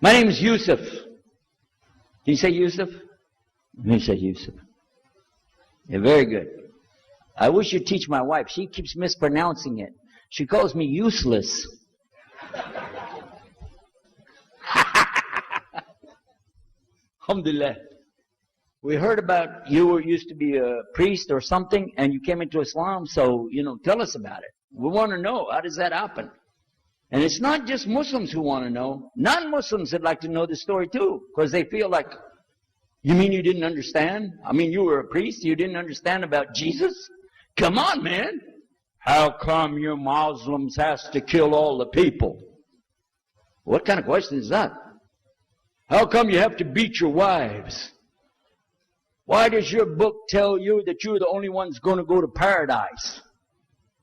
My name is Yusuf. Did you say Yusuf? You said Yusuf. Yeah, very good. I wish you'd teach my wife. She keeps mispronouncing it. She calls me useless. Alhamdulillah. We heard about you used to be a priest or something, and you came into Islam, so, tell us about it. We want to know, how does that happen? And it's not just Muslims who want to know. Non-Muslims would like to know the story too, because they feel like, you mean you didn't understand? I mean, you were a priest, you didn't understand about Jesus? Come on, man. How come you Muslims has to kill all the people? What kind of question is that? How come you have to beat your wives? Why does your book tell you that you're the only ones going to go to paradise?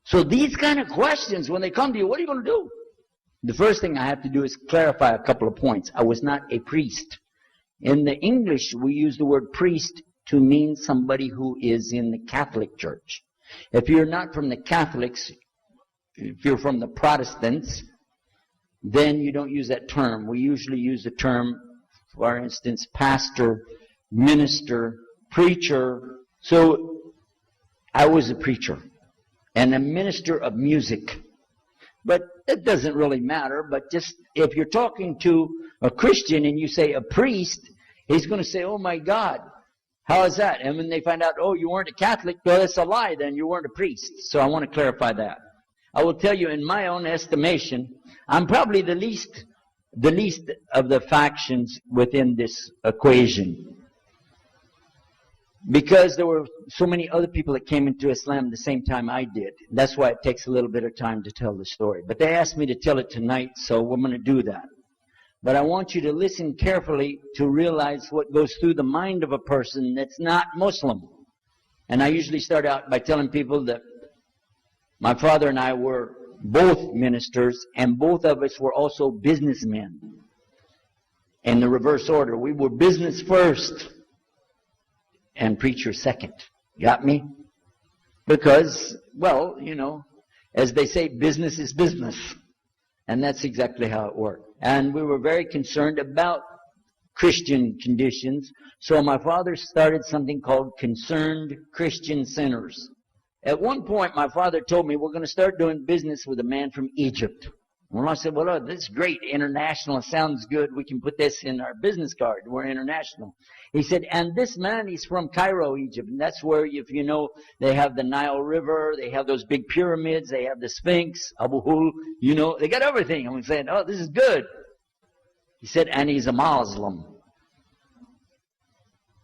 So these kind of questions, when they come to you, what are you going to do? The first thing I have to do is clarify a couple of points. I was not a priest. In the English, we use the word priest to mean somebody who is in the Catholic Church. If you're not from the Catholics, if you're from the Protestants, then you don't use that term. We usually use the term, for instance, pastor, minister, preacher. So I was a preacher and a minister of music. But it doesn't really matter. But just if you're talking to a Christian and you say a priest, he's going to say, oh my God, how is that? And when they find out, oh, you weren't a Catholic, well, that's a lie then. You weren't a priest. So I want to clarify that. I will tell you, in my own estimation, I'm probably the least of the factions within this equation. Because there were so many other people that came into Islam the same time I did. That's why it takes a little bit of time to tell the story. But they asked me to tell it tonight, so we're going to do that. But I want you to listen carefully to realize what goes through the mind of a person that's not Muslim. And I usually start out by telling people that my father and I were both ministers, and both of us were also businessmen. In the reverse order. We were business first and preacher second. Got me? Because, well, as they say, business is business. And that's exactly how it worked. And we were very concerned about Christian conditions. So my father started something called Concerned Christian Centers. At one point, my father told me, we're going to start doing business with a man from Egypt. Well, I said, well, this is great. International sounds good. We can put this in our business card. We're international. He said, and this man, he's from Cairo, Egypt. And that's where, if you know, they have the Nile River. They have those big pyramids. They have the Sphinx, Abu Hul. They got everything. I'm saying, oh, this is good. He said, and he's a Muslim.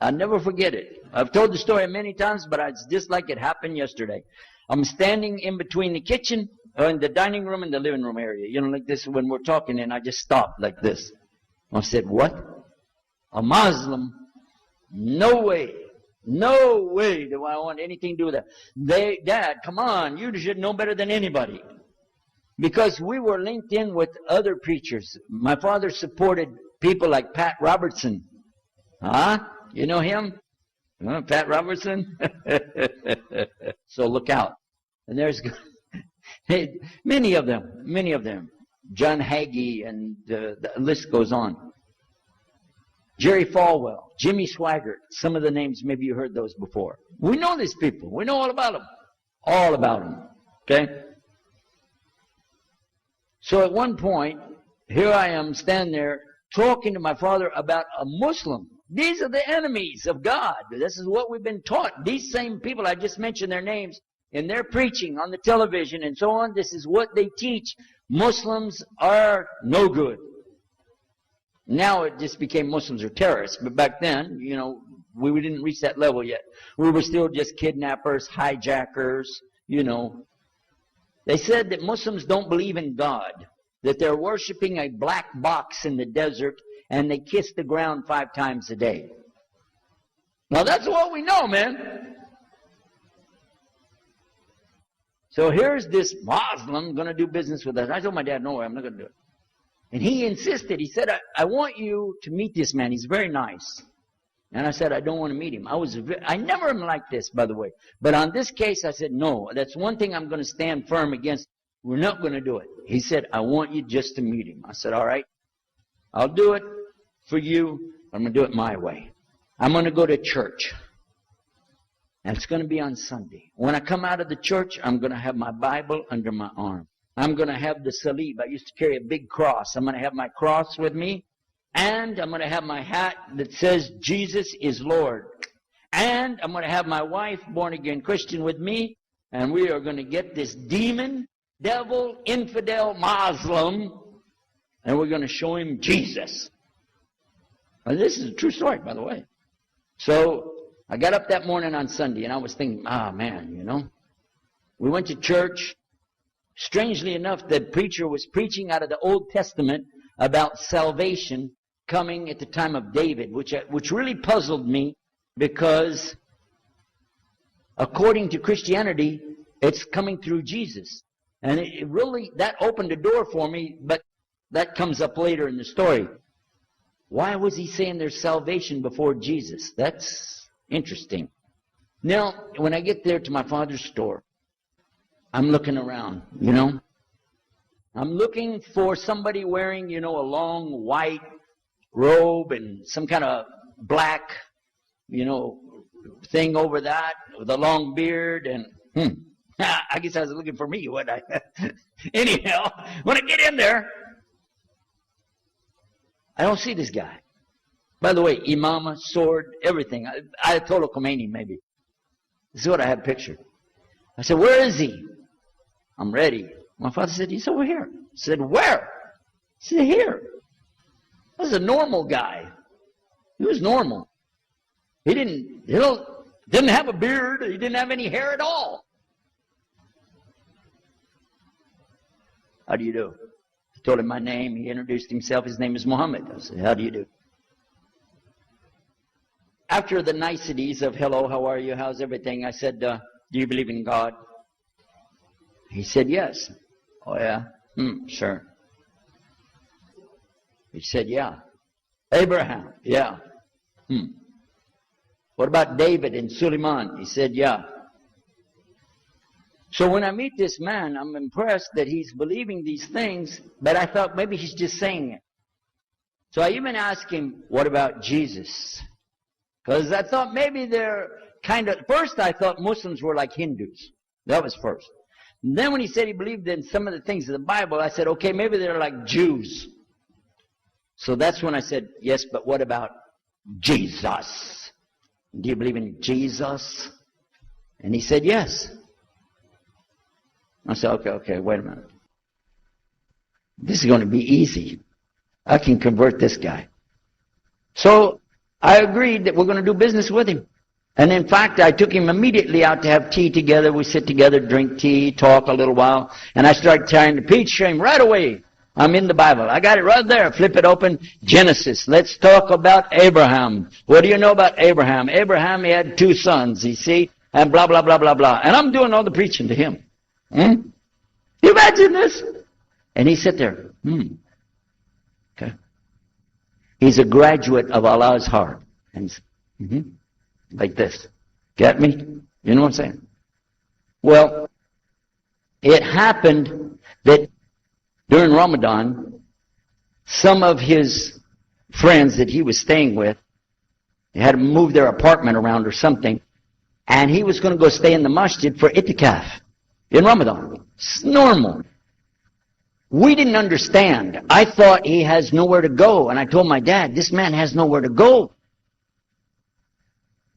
I'll never forget it. I've told the story many times, but it's just like it happened yesterday. I'm standing in between the kitchen, in the dining room and the living room area. Like this when we're talking, and I just stopped like this. I said, what? A Muslim? No way. No way do I want anything to do with that. Dad, come on, you should know better than anybody. Because we were linked in with other preachers. My father supported people like Pat Robertson. Huh? You know him? Pat Robertson? So look out. And there's many of them. John Hagee, and the list goes on. Jerry Falwell, Jimmy Swaggart, some of the names, maybe you heard those before. We know these people. We know all about them. All about them. Okay? So at one point, here I am standing there talking to my father about a Muslim. These are the enemies of God. This is what we've been taught. These same people, I just mentioned their names, in their preaching on the television and so on, this is what they teach. Muslims are no good. Now it just became Muslims are terrorists. But back then, we didn't reach that level yet. We were still just kidnappers, hijackers, They said that Muslims don't believe in God, that they're worshiping a black box in the desert, and they kiss the ground 5 times a day. Now that's what we know, man. So here's this Muslim going to do business with us. I told my dad, no way, I'm not going to do it. And he insisted. He said, I want you to meet this man. He's very nice. And I said, I don't want to meet him. I never am like this, by the way. But on this case, I said, no, that's one thing I'm going to stand firm against. We're not going to do it. He said, I want you just to meet him. I said, all right. I'll do it for you. I'm going to do it my way. I'm going to go to church. And it's going to be on Sunday. When I come out of the church, I'm going to have my Bible under my arm. I'm going to have the salib. I used to carry a big cross. I'm going to have my cross with me. And I'm going to have my hat that says, Jesus is Lord. And I'm going to have my wife, born-again Christian, with me. And we are going to get this demon, devil, infidel, Muslim, and we're going to show him Jesus. Now, this is a true story, by the way. So I got up that morning on Sunday, and I was thinking, man, you know. We went to church. Strangely enough, the preacher was preaching out of the Old Testament about salvation coming at the time of David, which really puzzled me, because according to Christianity, it's coming through Jesus. And it really, that opened the door for me, but that comes up later in the story. Why was he saying there's salvation before Jesus? That's interesting. Now, when I get there to my father's store, I'm looking around, you know. I'm looking for somebody wearing, you know, a long white robe and some kind of black, you know, thing over that with a long beard. And I guess I was looking for me, wasn't I? Anyhow, when I get in there, I don't see this guy. By the way, imama, sword, everything. Ayatollah Khomeini, maybe. This is what I had pictured. I said, where is he? I'm ready. My father said, he's over here. I said, where? He said, here. This is a normal guy. He was normal. He didn't have a beard. He didn't have any hair at all. How do you do? I told him my name. He introduced himself. His name is Muhammad. I said, how do you do? After the niceties of hello, how are you, how's everything, I said, do you believe in God? He said, yes. Oh, yeah? Sure. He said, yeah. Abraham, yeah. What about David and Suleiman? He said, yeah. So when I meet this man, I'm impressed that he's believing these things, but I thought maybe he's just saying it. So I even asked him, what about Jesus? Because I thought maybe they're kind of, first I thought Muslims were like Hindus. That was first. And then when he said he believed in some of the things of the Bible, I said, okay, maybe they're like Jews. So that's when I said, yes, but what about Jesus? Do you believe in Jesus? And he said, yes. I said, okay, wait a minute. This is going to be easy. I can convert this guy. So I agreed that we're going to do business with him. And in fact, I took him immediately out to have tea together. We sit together, drink tea, talk a little while. And I started trying to preach to him right away. I'm in the Bible. I got it right there. Flip it open. Genesis. Let's talk about Abraham. What do you know about Abraham? Abraham, he had 2 sons, you see? And blah, blah, blah, blah, blah. And I'm doing all the preaching to him. You imagine this? And he sat there. Okay. He's a graduate of Allah's heart. And like this. Get me? You know what I'm saying? Well, it happened that during Ramadan, some of his friends that he was staying with, they had to move their apartment around or something, and he was going to go stay in the masjid for itikaf in Ramadan. It's normal. We didn't understand. I thought he has nowhere to go, and I told my dad, this man has nowhere to go.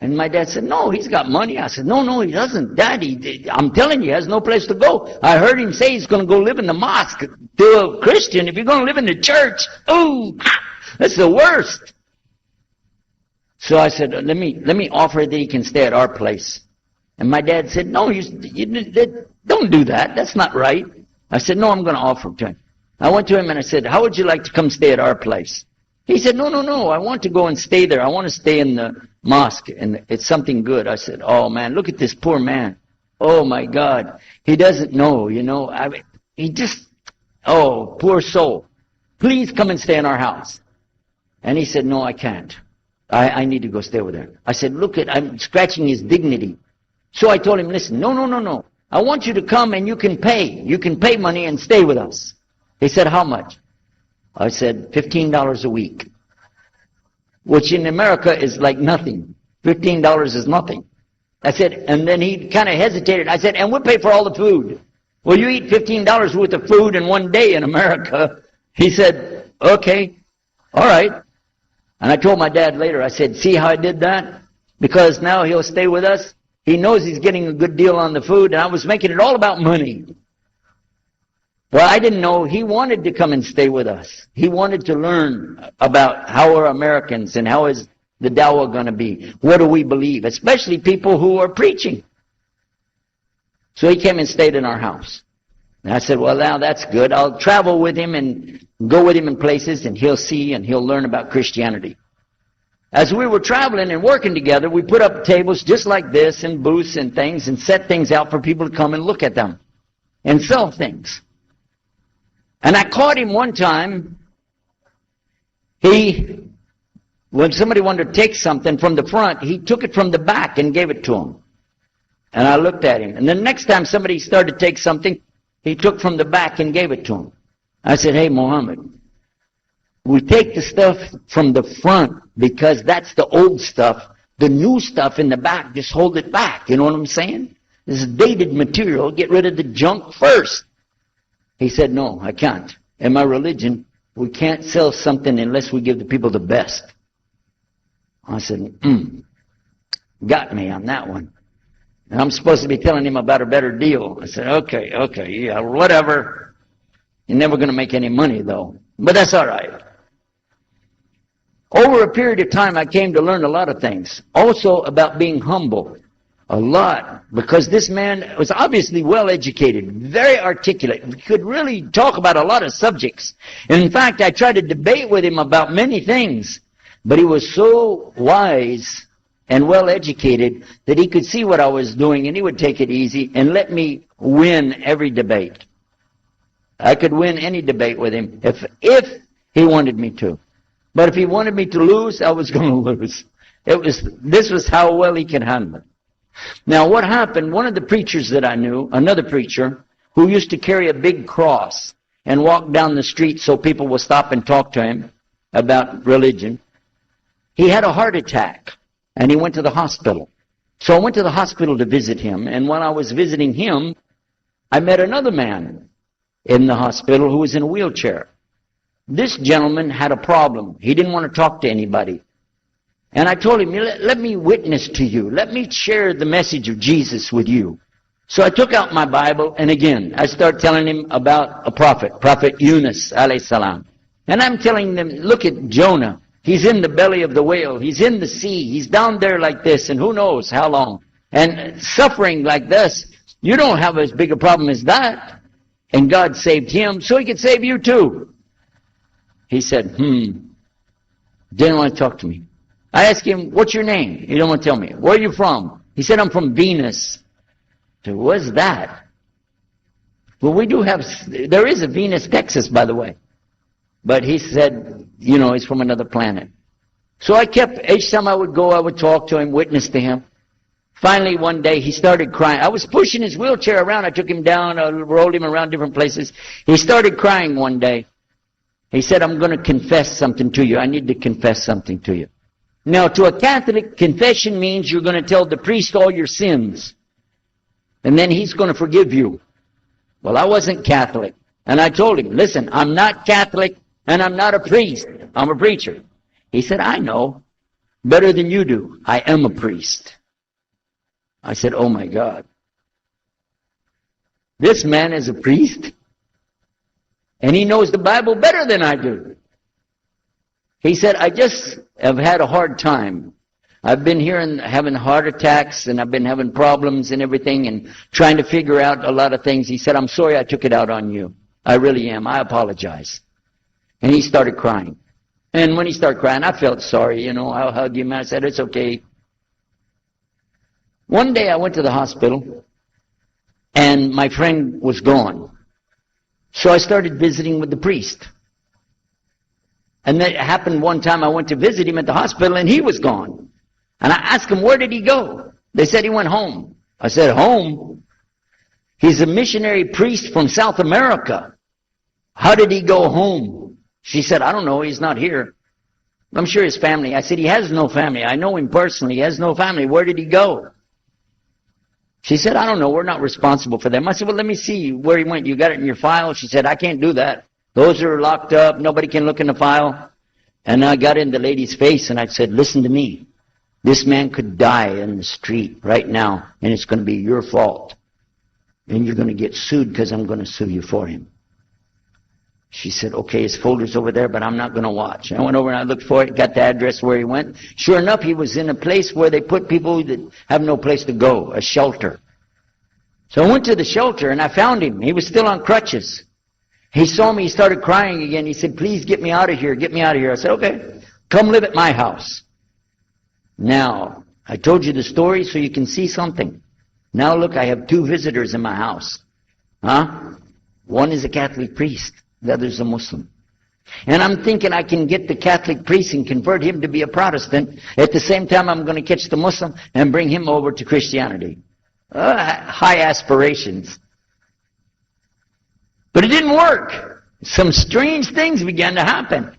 And my dad said, no, he's got money. I said, no, he doesn't. Daddy, I'm telling you, he has no place to go. I heard him say he's going to go live in the mosque. To a Christian, if you're going to live in the church, ooh, that's the worst. So I said, let me offer that he can stay at our place. And my dad said, no, you don't do that. That's not right. I said, no, I'm going to offer it to him. I went to him and I said, how would you like to come stay at our place? He said, no, I want to go and stay there. I want to stay in the mosque, and it's something good. I said, oh, man, look at this poor man. Oh, my God. He doesn't know, you know. Poor soul. Please come and stay in our house. And he said, no, I can't. I need to go stay over there. I said, I'm scratching his dignity. So I told him, listen, no. I want you to come and you can pay. You can pay money and stay with us. He said, how much? I said, $15 a week, which in America is like nothing. $15 is nothing. I said, and then he kind of hesitated. I said, and we'll pay for all the food. Well, you eat $15 worth of food in one day in America. He said, okay, all right. And I told my dad later, I said, see how I did that? Because now he'll stay with us. He knows he's getting a good deal on the food, and I was making it all about money. Well, I didn't know he wanted to come and stay with us. He wanted to learn about how are Americans and how is the Dawah going to be. What do we believe? Especially people who are preaching. So he came and stayed in our house. And I said, well, now that's good. I'll travel with him and go with him in places, and he'll see and he'll learn about Christianity. As we were traveling and working together, we put up tables just like this and booths and things and set things out for people to come and look at them and sell things. And I caught him one time. When somebody wanted to take something from the front, he took it from the back and gave it to him. And I looked at him. And the next time somebody started to take something, he took from the back and gave it to him. I said, hey, Muhammad, we take the stuff from the front because that's the old stuff. The new stuff in the back, just hold it back. You know what I'm saying? This is dated material. Get rid of the junk first. He said, no, I can't. In my religion, we can't sell something unless we give the people the best. I said, got me on that one. And I'm supposed to be telling him about a better deal. I said, okay, yeah, whatever. You're never going to make any money, though. But that's all right. Over a period of time, I came to learn a lot of things. Also about being humble. A lot. Because this man was obviously well educated, very articulate. He could really talk about a lot of subjects. And in fact, I tried to debate with him about many things. But he was so wise and well educated that he could see what I was doing and he would take it easy and let me win every debate. I could win any debate with him if he wanted me to. But if he wanted me to lose, I was going to lose. This was how well he could handle it. Now what happened, one of the preachers that I knew, another preacher, who used to carry a big cross and walk down the street so people would stop and talk to him about religion, he had a heart attack and he went to the hospital. So I went to the hospital to visit him, and when I was visiting him, I met another man in the hospital who was in a wheelchair. This gentleman had a problem. He didn't want to talk to anybody. And I told him, let me witness to you. Let me share the message of Jesus with you. So I took out my Bible, and again, I started telling him about a prophet, Prophet Yunus, alayhi salam. And I'm telling them, look at Jonah. He's in the belly of the whale. He's in the sea. He's down there like this, and who knows how long. And suffering like this, you don't have as big a problem as that. And God saved him, so he could save you too. He said, didn't want to talk to me. I asked him, what's your name? He didn't want to tell me. Where are you from? He said, I'm from Venus. I said, what's that? Well, there is a Venus, Texas, by the way. But he said, he's from another planet. So I kept, each time I would go, I would talk to him, witness to him. Finally, one day, he started crying. I was pushing his wheelchair around. I took him down, I rolled him around different places. He started crying one day. He said, I'm going to confess something to you. I need to confess something to you. Now, to a Catholic, confession means you're going to tell the priest all your sins. And then he's going to forgive you. Well, I wasn't Catholic. And I told him, listen, I'm not Catholic and I'm not a priest. I'm a preacher. He said, I know. Better than you do. I am a priest. I said, oh my God. This man is a priest? And he knows the Bible better than I do. He said, I just have had a hard time. I've been here and having heart attacks, and I've been having problems and everything, and trying to figure out a lot of things. He said, I'm sorry I took it out on you. I really am. I apologize. And he started crying. And when he started crying, I felt sorry, I hugged him. I said, it's okay. One day I went to the hospital, and my friend was gone. So I started visiting with the priest. And that happened one time. I went to visit him at the hospital, and he was gone. And I asked him, where did he go? They said he went home. I said, home? He's a missionary priest from South America. How did he go home? She said, I don't know, he's not here. I'm sure his family. I said, he has no family. I know him personally. He has no family. Where did he go? She said, I don't know. We're not responsible for them. I said, well, let me see where he went. You got it in your file? She said, I can't do that. Those are locked up. Nobody can look in the file. And I got in the lady's face and I said, listen to me. This man could die in the street right now, and it's going to be your fault. And you're going to get sued because I'm going to sue you for him. She said, okay, his folder's over there, but I'm not going to watch. I went over and I looked for it, got the address where he went. Sure enough, he was in a place where they put people that have no place to go, a shelter. So I went to the shelter and I found him. He was still on crutches. He saw me, he started crying again. He said, please get me out of here, get me out of here. I said, okay, come live at my house. Now, I told you the story so you can see something. Now look, I have 2 visitors in my house. One is a Catholic priest. The other is a Muslim. And I'm thinking I can get the Catholic priest and convert him to be a Protestant. At the same time, I'm going to catch the Muslim and bring him over to Christianity. High aspirations. But it didn't work. Some strange things began to happen.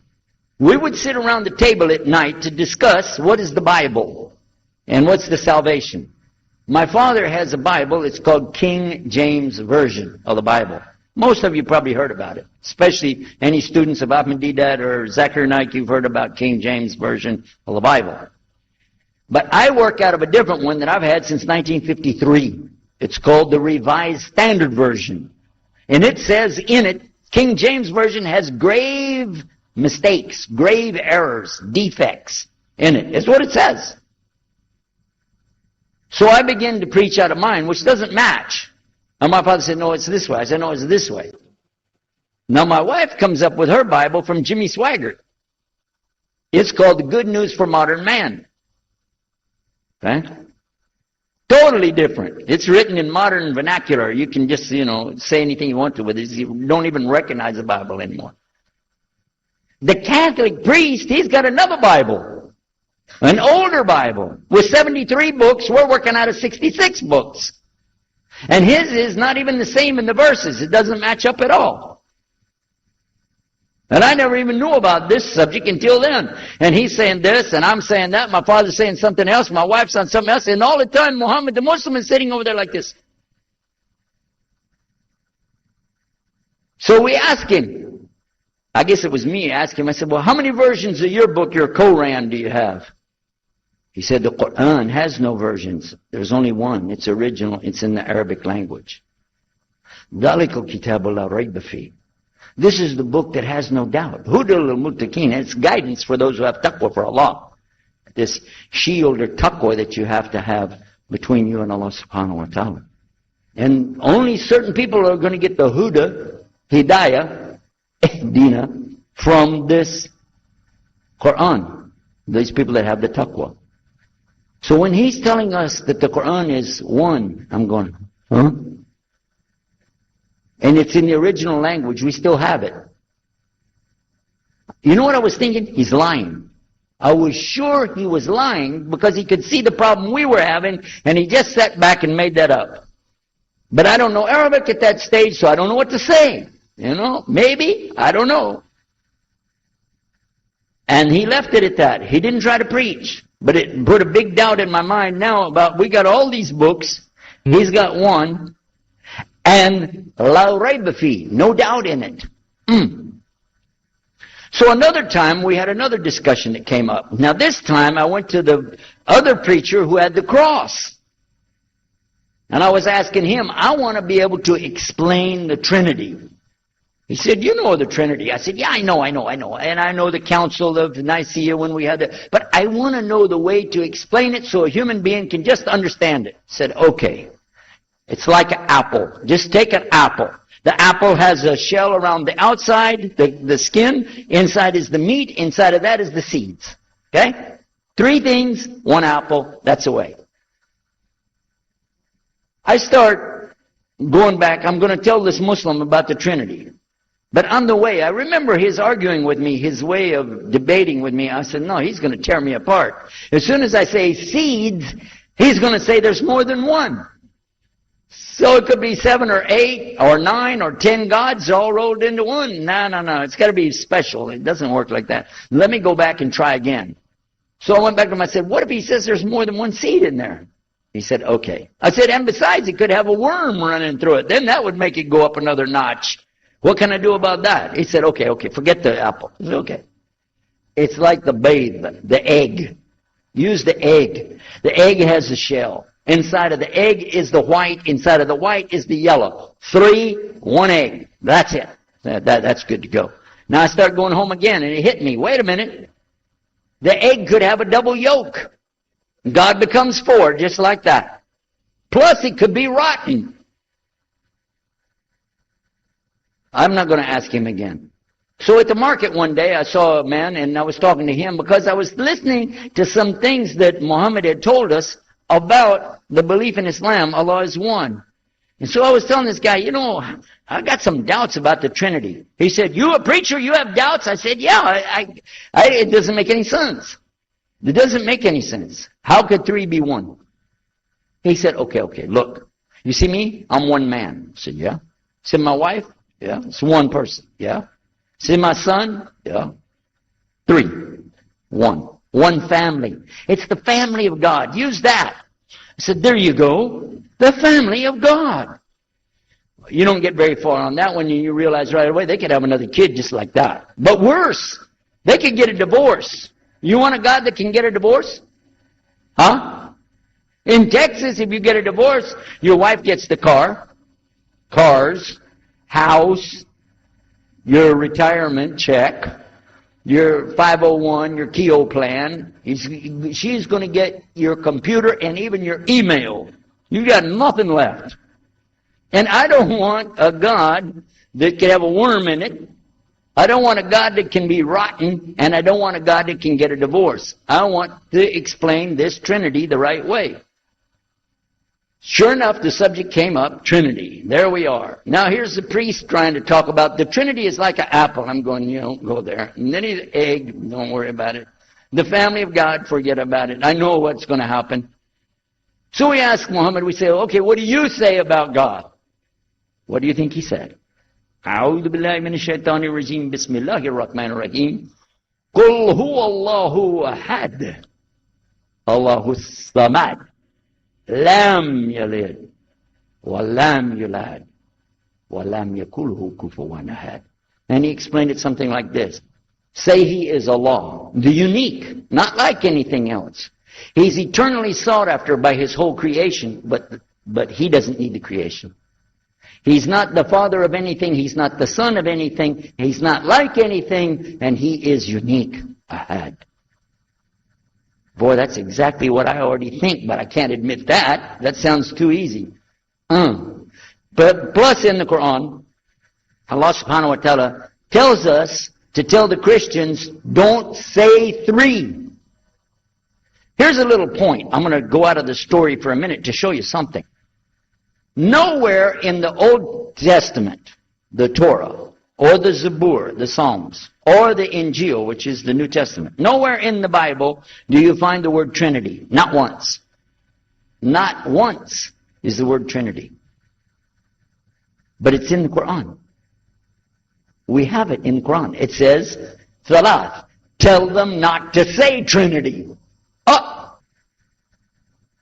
We would sit around the table at night to discuss what is the Bible and what's the salvation. My father has a Bible. It's called King James Version of the Bible. Most of you probably heard about it, especially any students of Ahmadiyya or Zakir Naik, you've heard about King James Version of the Bible. But I work out of a different one that I've had since 1953. It's called the Revised Standard Version. And it says in it, King James Version has grave mistakes, grave errors, defects in it. It's what it says. So I begin to preach out of mine, which doesn't match. And my father said, no, it's this way. I said, no, it's this way. Now my wife comes up with her Bible from Jimmy Swaggart. It's called The Good News for Modern Man. Okay? Totally different. It's written in modern vernacular. You can just, say anything you want to with it. You don't even recognize the Bible anymore. The Catholic priest, he's got another Bible. An older Bible with 73 books. We're working out of 66 books. And his is not even the same in the verses. It doesn't match up at all. And I never even knew about this subject until then. And he's saying this, and I'm saying that. My father's saying something else. My wife's on something else. And all the time, Muhammad the Muslim is sitting over there like this. So we asked him. I guess it was me. I asked him. I said, well, how many versions of your book, your Quran, do you have? He said, the Quran has no versions. There's only one. It's original. It's in the Arabic language. ذَلِكَ الْكِتَابُ لَا رَيْبَ فِيهِ. This is the book that has no doubt. هُدًى لِلْمُتَّقِينَ. It's guidance for those who have taqwa for Allah. This shield or taqwa that you have to have between you and Allah subhanahu wa ta'ala. And only certain people are going to get the huda, hidayah, dina, from this Quran. These people that have the taqwa. So when he's telling us that the Quran is one, I'm going, huh? And it's in the original language, we still have it. You know what I was thinking? He's lying. I was sure he was lying because he could see the problem we were having, and he just sat back and made that up. But I don't know Arabic at that stage, so I don't know what to say. Maybe, I don't know. And he left it at that. He didn't try to preach. But it put a big doubt in my mind now about, we got all these books, he's got one, and la rayba fi, no doubt in it. So another time we had another discussion that came up. Now this time I went to the other preacher who had the cross. And I was asking him, I want to be able to explain the Trinity. He said, you know the Trinity. I said, yeah, I know. And I know the Council of Nicaea when we had it. But I want to know the way to explain it so a human being can just understand it. I said, okay. It's like an apple. Just take an apple. The apple has a shell around the outside, the skin. Inside is the meat. Inside of that is the seeds. Okay? 3 things, 1 apple. That's the way. I start going back. I'm going to tell this Muslim about the Trinity. But on the way, I remember his arguing with me, his way of debating with me. I said, no, he's going to tear me apart. As soon as I say seeds, he's going to say there's more than one. So it could be 7 or 8 or 9 or 10 gods all rolled into one. No. It's got to be special. It doesn't work like that. Let me go back and try again. So I went back to him. I said, what if he says there's more than one seed in there? He said, okay. I said, and besides, it could have a worm running through it. Then that would make it go up another notch. What can I do about that? He said, okay, forget the apple. I said, okay. It's like the babe, the egg. Use the egg. The egg has a shell. Inside of the egg is the white. Inside of the white is the yellow. 3, 1 egg. That's it. That's good to go. Now I start going home again, and it hit me. Wait a minute. The egg could have a double yolk. God becomes 4, just like that. Plus, it could be rotten. I'm not going to ask him again. So at the market one day, I saw a man, and I was talking to him because I was listening to some things that Muhammad had told us about the belief in Islam, Allah is one. And so I was telling this guy, I got some doubts about the Trinity. He said, you a preacher, you have doubts? I said, yeah, it doesn't make any sense. It doesn't make any sense. How could 3 be 1? He said, okay, look. You see me? I'm one man. I said, yeah. See my wife? Yeah. It's one person. Yeah. See my son? Yeah. 3. 1. One family. It's the family of God. Use that. I said, there you go. The family of God. You don't get very far on that one, and you realize right away they could have another kid just like that. But worse, they could get a divorce. You want a God that can get a divorce? Huh? In Texas, if you get a divorce, your wife gets the cars, house, your retirement check, your 501, your Keogh plan. She's going to get your computer and even your email. You got nothing left. And I don't want a God that can have a worm in it. I don't want a God that can be rotten, and I don't want a God that can get a divorce. I want to explain this Trinity the right way. Sure enough, the subject came up, Trinity. There we are. Now here's the priest trying to talk about the Trinity is like an apple. I'm going, go there. And then he's an egg, don't worry about it. The family of God, forget about it. I know what's going to happen. So we ask Muhammad, we say, okay, what do you say about God? What do you think he said? أعوذ بالله من الشيطان الرجيم بسم الله الرحمن الرحيم قل هو الله أحد الله الصمد لم يلد ولم يولد ولم يكن له كفوا أحد. And he explained it something like this. Say he is Allah, the unique, not like anything else. He's eternally sought after by his whole creation, but he doesn't need the creation. He's not the father of anything. He's not the son of anything. He's not like anything. And he is unique. Ahad. Boy, that's exactly what I already think, but I can't admit that. That sounds too easy. But plus in the Quran, Allah subhanahu wa ta'ala tells us to tell the Christians, don't say 3. Here's a little point. I'm going to go out of the story for a minute to show you something. Nowhere in the Old Testament, the Torah, or the Zabur, the Psalms, or the Injil, which is the New Testament, nowhere in the Bible do you find the word Trinity. Not once. Not once is the word Trinity. But it's in the Quran. We have it in the Quran. It says, Thalath, tell them not to say Trinity. Oh!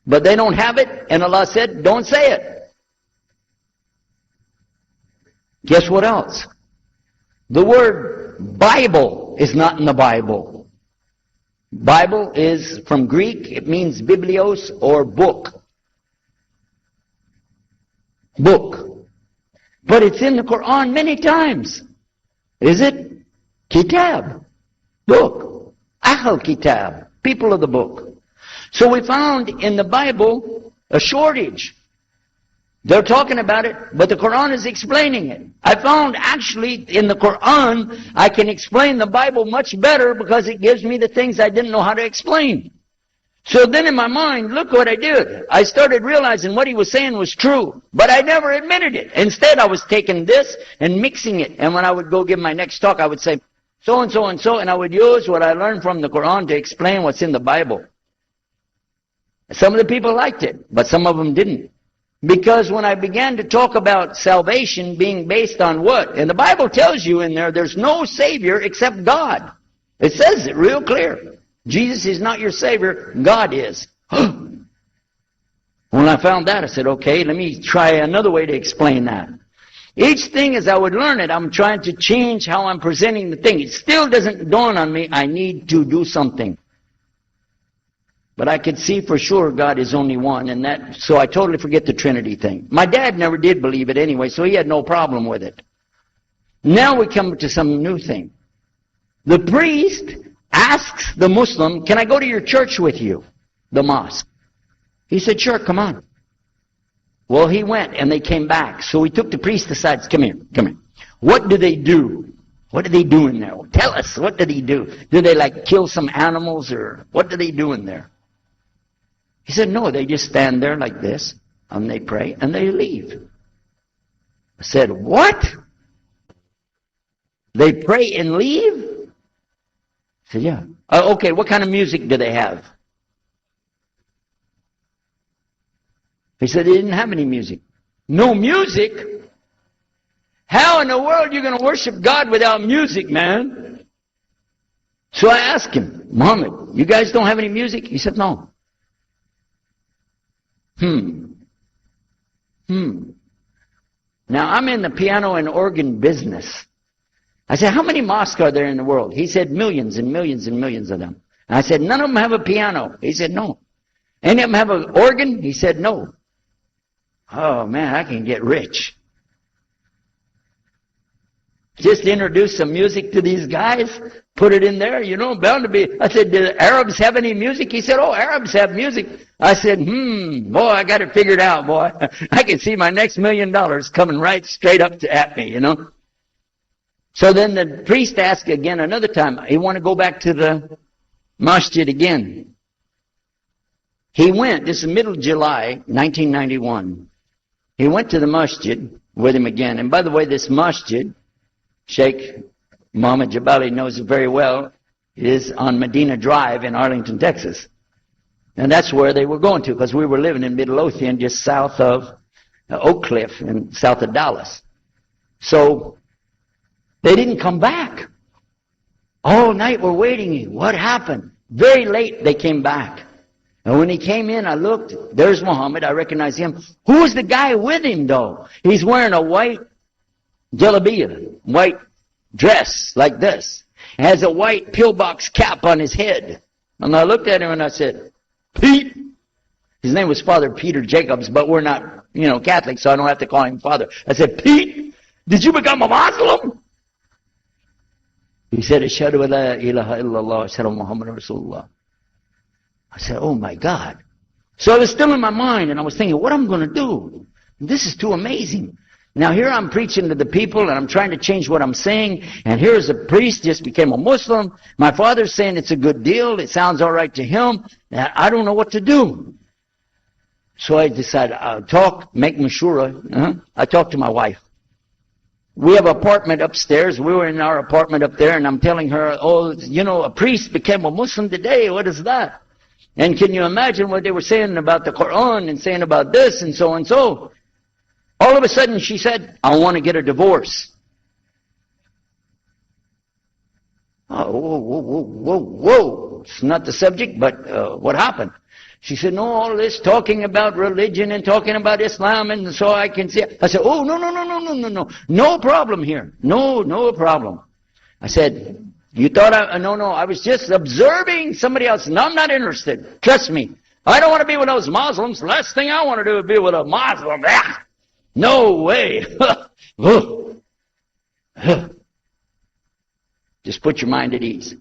But they don't have it, and Allah said, don't say it. Guess what else? The word Bible is not in the Bible. Bible is from Greek. It means biblios or book. Book. But it's in the Quran many times. Is it? Kitab. Book. Ahl Kitab. People of the book. So we found in the Bible a shortage. They're talking about it, but the Quran is explaining it. I found actually in the Quran, I can explain the Bible much better because it gives me the things I didn't know how to explain. So then in my mind, look what I did. I started realizing what he was saying was true, but I never admitted it. Instead, I was taking this and mixing it. And when I would go give my next talk, I would say, so and so and so, and I would use what I learned from the Quran to explain what's in the Bible. Some of the people liked it, but some of them didn't. Because when I began to talk about salvation being based on what? And the Bible tells you in there, there's no Savior except God. It says it real clear. Jesus is not your Savior, God is. When I found that, I said, okay, let me try another way to explain that. Each thing as I would learn it, I'm trying to change how I'm presenting the thing. It still doesn't dawn on me, I need to do something. But I could see for sure God is only one, and that, so I totally forget the Trinity thing. My dad never did believe it anyway, so he had no problem with it. Now we come to some new thing. The priest asks the Muslim, can I go to your church with you? The mosque. He said, sure, come on. Well, he went, and they came back. So he took the priest aside, come here, come here. What do they do? What do they do in there? Tell us, what do they do? Do they like kill some animals, or what do they do in there? He said, no, they just stand there like this, and they pray, and they leave. I said, what? They pray and leave? I said, yeah. Okay, what kind of music do they have? He said they didn't have any music. No music? How in the world are you going to worship God without music, man? So I asked him, Muhammad, you guys don't have any music? He said, no. Now, I'm in the piano and organ business. I said, how many mosques are there in the world? He said, millions and millions and millions of them. And I said, none of them have a piano. He said, no. Any of them have an organ? He said, no. Oh, man, I can get rich. Just introduce some music to these guys, put it in there, you know, bound to be. I said, do the Arabs have any music? He said, oh, Arabs have music. I said, boy, I got it figured out, boy. I can see my next $1 million coming right straight up at me, you know. So then the priest asked again another time, he wanted to go back to the masjid again. He went, this is middle of July, 1991. He went to the masjid with him again. And by the way, this masjid, Sheikh Muhammad Jabali knows it very well, is on Medina Drive in Arlington, Texas. And that's where they were going to, because we were living in Midlothian, just south of Oak Cliff and south of Dallas. So they didn't come back. All night we're waiting. What happened? Very late they came back. And when he came in, I looked. There's Muhammad. I recognize him. Who's the guy with him, though? He's wearing a white jalabiyah, white dress like this. Has a white pillbox cap on his head. And I looked at him and I said, Pete. His name was Father Peter Jacobs, but we're not, Catholic, so I don't have to call him Father. I said, Pete, did you become a Muslim? He said, Ashhadu an la ilaha illallah, Ashhadu Muhammad Rasulullah. I said, oh my God. So it was still in my mind, and I was thinking, what am I going to do? This is too amazing. Now here I'm preaching to the people, and I'm trying to change what I'm saying, and here's a priest just became a Muslim. My father's saying it's a good deal. It sounds all right to him. And I don't know what to do. So I decided I'll make mashura. I talked to my wife. We have an apartment upstairs. We were in our apartment up there, and I'm telling her, a priest became a Muslim today. What is that? And can you imagine what they were saying about the Quran and saying about this and so and so? All of a sudden she said, I want to get a divorce. Oh, whoa. It's not the subject, but what happened? She said, no, all this talking about religion and talking about Islam, and so I can see. I said, oh, no. No problem here. No problem. I said, you thought I was just observing somebody else. No, I'm not interested. Trust me. I don't want to be with those Muslims. The last thing I want to do is be with a Muslim. No way. Just put your mind at ease.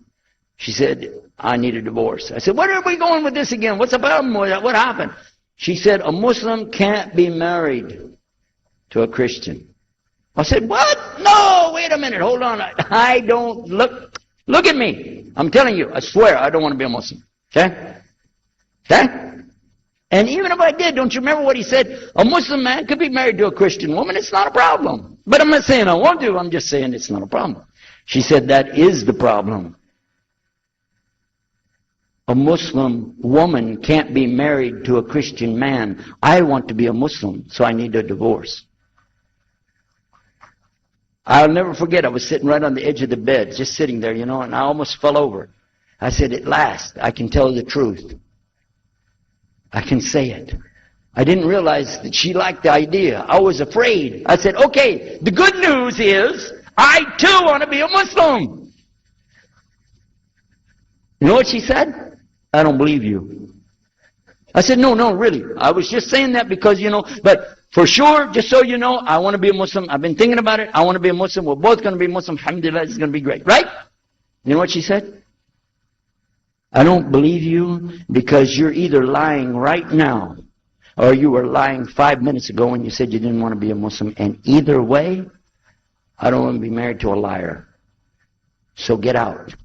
She said, I need a divorce. I said, where are we going with this again? What's the problem with that? What happened? She said, a Muslim can't be married to a Christian. I said, what? No, wait a minute. Hold on. I don't look at me. I'm telling you, I swear I don't want to be a Muslim. Okay? And even if I did, don't you remember what he said? A Muslim man could be married to a Christian woman. It's not a problem. But I'm not saying I want to. I'm just saying it's not a problem. She said, that is the problem. a Muslim woman can't be married to a Christian man. I want to be a Muslim, so I need a divorce. I'll never forget, I was sitting right on the edge of the bed, just sitting there, and I almost fell over. I said, at last, I can tell the truth. I can say it. I didn't realize that she liked the idea. I was afraid. I said, okay, the good news is, I too want to be a Muslim. You know what she said? I don't believe you. I said, no, really. I was just saying that because, but for sure, just so you know, I want to be a Muslim. I've been thinking about it. I want to be a Muslim. We're both going to be Muslim. Alhamdulillah, it's going to be great. Right? You know what she said? I don't believe you because you're either lying right now or you were lying 5 minutes ago when you said you didn't want to be a Muslim. And either way, I don't want to be married to a liar. So get out.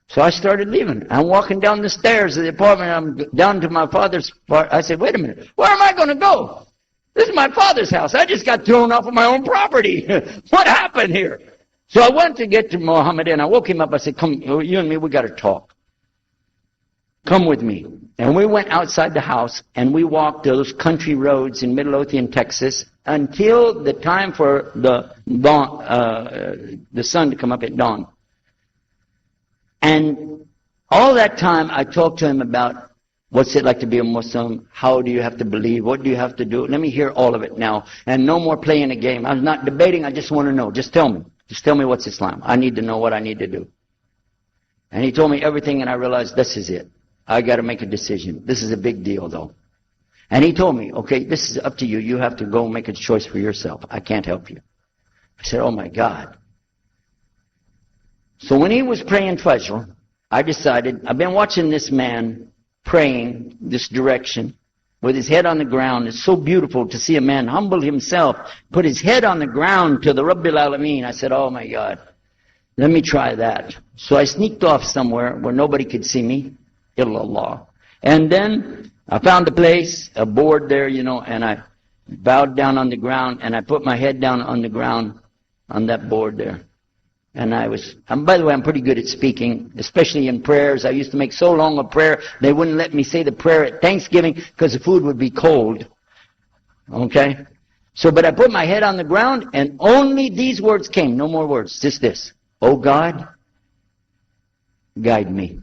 So I started leaving. I'm walking down the stairs of the apartment. I'm down to my father's part. I said, wait a minute. Where am I going to go? This is my father's house. I just got thrown off of my own property. What happened here? So I went to get to Muhammad and I woke him up. I said, come, you and me, we got to talk. Come with me. And we went outside the house and we walked those country roads in Midlothian, Texas, until the time for the dawn, the sun to come up at dawn. And all that time I talked to him about what's it like to be a Muslim, how do you have to believe, what do you have to do. Let me hear all of it now. And no more playing a game. I'm not debating, I just want to know. Just tell me. Just tell me what's Islam. I need to know what I need to do. And he told me everything and I realized this is it. I got to make a decision. This is a big deal though. And he told me, okay, this is up to you. You have to go make a choice for yourself. I can't help you. I said, oh my God. So when he was praying Fajr, I decided, I've been watching this man praying this direction with his head on the ground. It's so beautiful to see a man humble himself, put his head on the ground to the Rabbil Alameen. I said, oh my God, let me try that. So I sneaked off somewhere where nobody could see me, illallah. And then I found a place, a board there, and I bowed down on the ground and I put my head down on the ground on that board there. And by the way, I'm pretty good at speaking, especially in prayers. I used to make so long a prayer, they wouldn't let me say the prayer at Thanksgiving because the food would be cold. Okay? So, but I put my head on the ground and only these words came, no more words, just this. Oh God, guide me.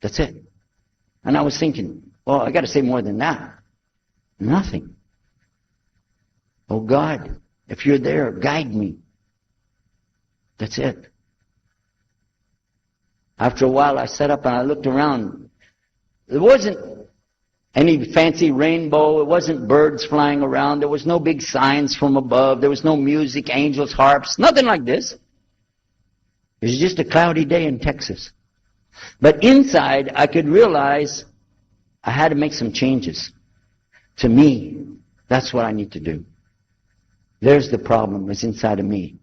That's it. And I was thinking, well, I got to say more than that. Nothing. Oh God, if you're there, guide me. That's it. After a while, I sat up and I looked around. There wasn't any fancy rainbow. It wasn't birds flying around. There was no big signs from above. There was no music, angels, harps, nothing like this. It was just a cloudy day in Texas. But inside, I could realize I had to make some changes. To me, that's what I need to do. There's the problem. It's inside of me.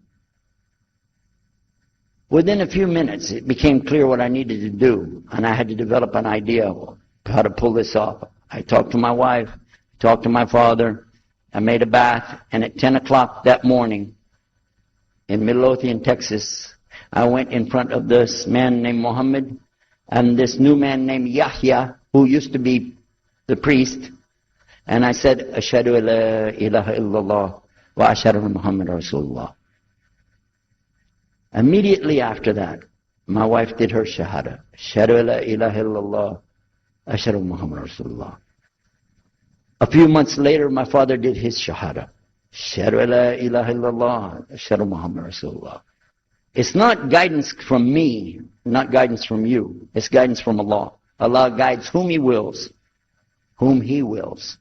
Within a few minutes, it became clear what I needed to do, and I had to develop an idea of how to pull this off. I talked to my wife, talked to my father, I made a bath, and at 10 o'clock that morning in Midlothian, Texas, I went in front of this man named Muhammad and this new man named Yahya, who used to be the priest, and I said, Ashhadu la ilaha illallah wa ashhadu anna Muhammad Rasulullah. Immediately after that, my wife did her shahada. Ashhadu la ilaha illallah, ashhadu anna Muhammad Rasulullah. A few months later, my father did his shahada. Ashhadu la ilaha illallah, ashhadu anna Muhammad Rasulullah. It's not guidance from me, not guidance from you. It's guidance from Allah. Allah guides whom He wills. Whom He wills.